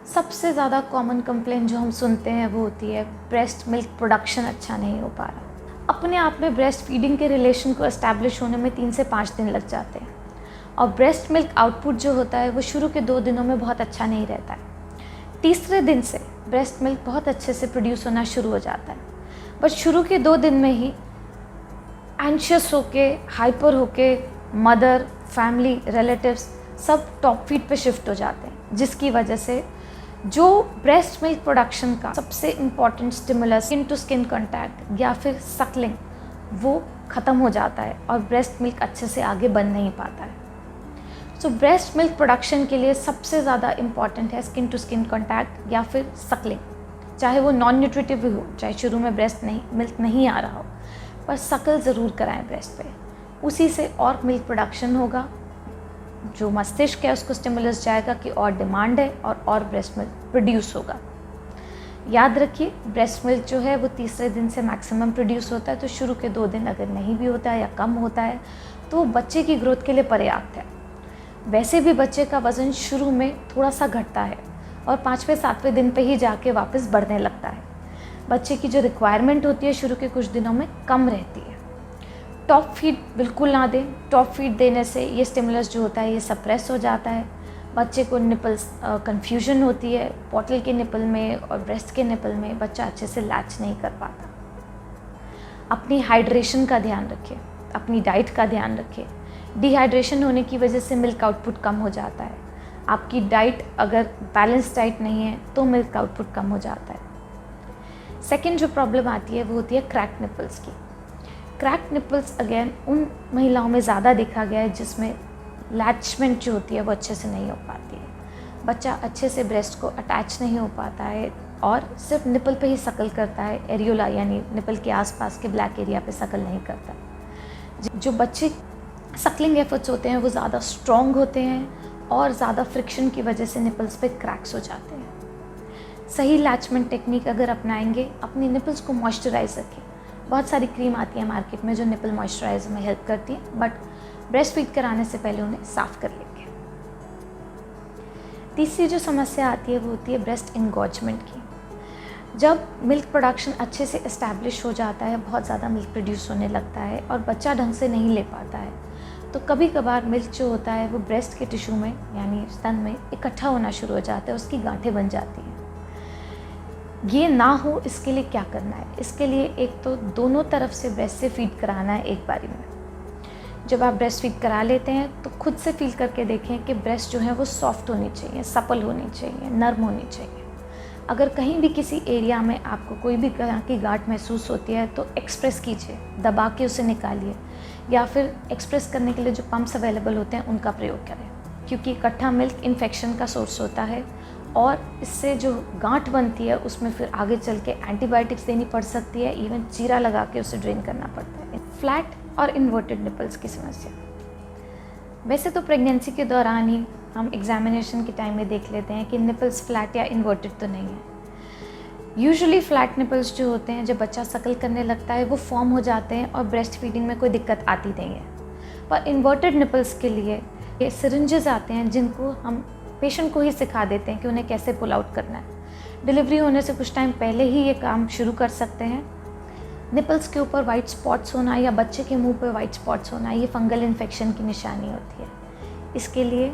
सबसे ज़्यादा common complaint जो हम सुनते हैं वो होती है ब्रेस्ट मिल्क प्रोडक्शन अच्छा नहीं हो पा रहा। अपने आप में ब्रेस्ट फीडिंग के रिलेशन को एस्टैब्लिश होने में 3 से 5 दिन लग जाते हैं और ब्रेस्ट मिल्क आउटपुट जो होता है वो शुरू के 2 दिनों में बहुत अच्छा नहीं रहता है। तीसरे दिन से ब्रेस्ट मिल्क बहुत अच्छे से प्रोड्यूस होना शुरू हो जाता है, बट शुरू के 2 दिन में ही एंशियस होके, हाइपर होके मदर, फैमिली, रिलेटिव्स सब टॉप फीड पे शिफ्ट हो जाते हैं, जिसकी वजह से जो ब्रेस्ट मिल्क प्रोडक्शन का सबसे important stimulus skin to skin contact या फिर सकलिंग वो ख़त्म हो जाता है और ब्रेस्ट मिल्क अच्छे से आगे बन नहीं पाता है। सो ब्रेस्ट मिल्क प्रोडक्शन के लिए सबसे ज़्यादा इम्पॉर्टेंट है स्किन टू स्किन कांटेक्ट या फिर सकलिंग, चाहे वो नॉन न्यूट्रिटिव भी हो, चाहे शुरू में ब्रेस्ट मिल्क नहीं आ रहा हो, पर सकल ज़रूर कराएं ब्रेस्ट पे। उसी से और मिल्क प्रोडक्शन होगा, जो मस्तिष्क है उसको स्टिमुलस जाएगा कि और डिमांड है और ब्रेस्ट मिल्क प्रोड्यूस होगा। याद रखिए ब्रेस्ट मिल्क जो है वो तीसरे दिन से मैक्सिमम प्रोड्यूस होता है, तो शुरू के 2 दिन अगर नहीं भी होता है या कम होता है तो वो बच्चे की ग्रोथ के लिए पर्याप्त है। वैसे भी बच्चे का वज़न शुरू में थोड़ा सा घटता है और 5वें-7वें दिन पे ही जाके वापस बढ़ने लगता है। बच्चे की जो रिक्वायरमेंट होती है शुरू के कुछ दिनों में कम रहती है। टॉप फीड बिल्कुल ना दें। टॉप फीड देने से ये स्टिमुलस जो होता है ये सप्रेस हो जाता है, बच्चे को निपल्स कन्फ्यूजन होती है, बॉटल के निपल में और ब्रेस्ट के निपल में बच्चा अच्छे से लैच नहीं कर पाता। अपनी हाइड्रेशन का ध्यान रखें, अपनी डाइट का ध्यान रखें। डिहाइड्रेशन होने की वजह से मिल्क आउटपुट कम हो जाता है। आपकी डाइट अगर बैलेंस डाइट नहीं है तो मिल्क आउटपुट कम हो जाता है। सेकेंड जो प्रॉब्लम आती है वो होती है क्रैक निपल्स की। क्रैक निपल्स अगेन उन महिलाओं में ज़्यादा देखा गया है जिसमें लैचमेंट जो होती है वो अच्छे से नहीं हो पाती है। बच्चा अच्छे से ब्रेस्ट को अटैच नहीं हो पाता है और सिर्फ निपल पे ही सकल करता है, एरियोला यानी निपल के आसपास के ब्लैक एरिया पे सकल नहीं करता। जो बच्चे सकलिंग एफर्ट्स होते हैं वो ज़्यादा स्ट्रॉन्ग होते हैं और ज़्यादा फ्रिक्शन की वजह से निपल्स पे क्रैक्स हो जाते हैं। सही लैचमेंट टेक्निक अगर अपनाएंगे, अपनी निपल्स को मॉइस्चराइज रखें। बहुत सारी क्रीम आती है मार्केट में जो निपल मॉइस्चराइजर में हेल्प करती है, बट ब्रेस्ट फीड कराने से पहले उन्हें साफ़ कर लेंगे। तीसरी जो समस्या आती है वो होती है ब्रेस्ट इंगॉजमेंट की। जब मिल्क प्रोडक्शन अच्छे से इस्टेब्लिश हो जाता है, बहुत ज़्यादा मिल्क प्रोड्यूस होने लगता है और बच्चा ढंग से नहीं ले पाता है, तो कभी कभार मिल्क जो होता है वो ब्रेस्ट के टिश्यू में यानी स्तन में इकट्ठा होना शुरू हो जाता है, उसकी गांठें बन जाती हैं। ये ना हो इसके लिए क्या करना है? इसके लिए एक तो दोनों तरफ से ब्रेस्ट से फीड कराना है एक बारी में। जब आप ब्रेस्ट फीड करा लेते हैं तो खुद से फील करके देखें कि ब्रेस्ट जो है वो सॉफ्ट होनी चाहिए, सपल होनी चाहिए, नर्म होनी चाहिए। अगर कहीं भी किसी एरिया में आपको कोई भी तरह की गांठ महसूस होती है तो एक्सप्रेस कीजिए, दबा के उसे निकालिए, या फिर एक्सप्रेस करने के लिए जो पम्प्स अवेलेबल होते हैं उनका प्रयोग करें, क्योंकि इकट्ठा मिल्क इन्फेक्शन का सोर्स होता है और इससे जो गांठ बनती है उसमें फिर आगे चल के एंटीबायोटिक्स देनी पड़ सकती है, इवन चीरा लगा के उसे ड्रेन करना पड़ता है। फ्लैट और इन्वर्टेड निपल्स की समस्या, वैसे तो प्रेगनेंसी के दौरान ही हम एग्जामिनेशन के टाइम में देख लेते हैं कि निपल्स फ्लैट या इन्वर्टेड तो नहीं है। यूजुअली फ्लैट निपल्स जो होते हैं जब बच्चा सकल करने लगता है वो फॉर्म हो जाते हैं और ब्रेस्ट फीडिंग में कोई दिक्कत आती नहीं है। पर इन्वर्टेड निपल्स के लिए ये सिरिंजेस आते हैं जिनको हम पेशेंट को ही सिखा देते हैं कि उन्हें कैसे पुल आउट करना है। डिलीवरी होने से कुछ टाइम पहले ही ये काम शुरू कर सकते हैं। निपल्स के ऊपर वाइट स्पॉट्स होना या बच्चे के मुंह पे वाइट स्पॉट्स होना ये फंगल इन्फेक्शन की निशानी होती है। इसके लिए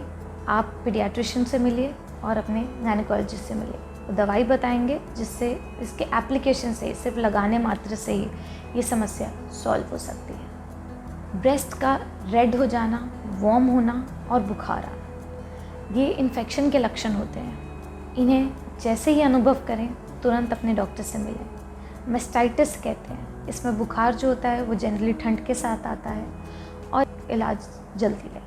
आप पीडियाट्रिशियन से मिलिए और अपने गायनेकोलॉजिस्ट से मिलिए, वो दवाई बताएंगे जिससे इसके एप्लीकेशन से, सिर्फ लगाने मात्र से ही ये समस्या सॉल्व हो सकती है। ब्रेस्ट का रेड हो जाना, वार्म होना और बुखार आना, ये इन्फेक्शन के लक्षण होते हैं। इन्हें जैसे ही अनुभव करें तुरंत अपने डॉक्टर से मिलें। मेस्टाइटिस कहते हैं, इसमें बुखार जो होता है वो जनरली ठंड के साथ आता है और इलाज जल्दी लें।